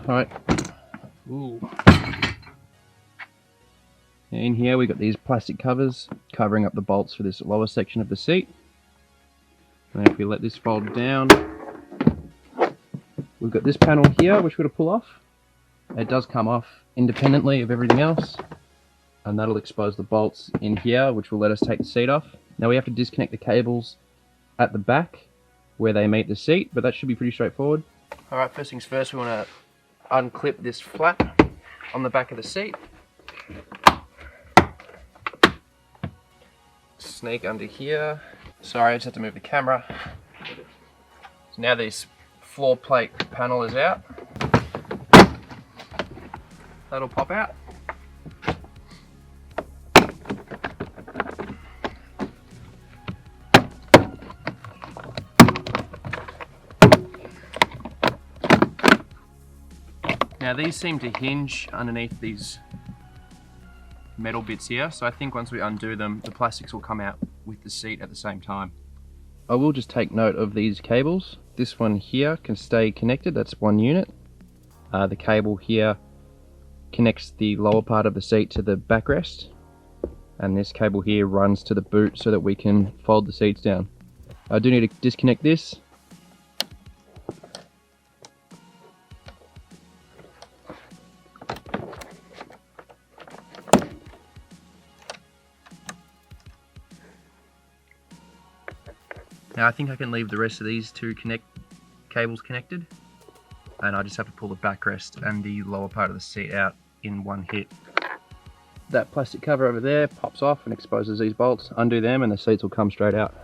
Alright. Ooh. In here we've got these plastic covers covering up the bolts for this lower section of the seat. And if we let this fold down, we've got this panel here which we're going to pull off. It does come off independently of everything else, and that'll expose the bolts in here which will let us take the seat off. Now we have to disconnect the cables at the back where they meet the seat, but that should be pretty straightforward. Alright, first things first, we want to unclip this flap on the back of the seat. Sneak under here. Sorry, I just had to move the camera. So now this floor plate panel is out. That'll pop out. Now these seem to hinge underneath these metal bits here, so I think once we undo them, the plastics will come out with the seat at the same time. I will just take note of these cables. This one here can stay connected, that's one unit. The cable here connects the lower part of the seat to the backrest, and this cable here runs to the boot so that we can fold the seats down. I do need to disconnect this. Now I think I can leave the rest of these two cables connected, and I just have to pull the backrest and the lower part of the seat out in one hit. That plastic cover over there pops off and exposes these bolts. Undo them and the seats will come straight out.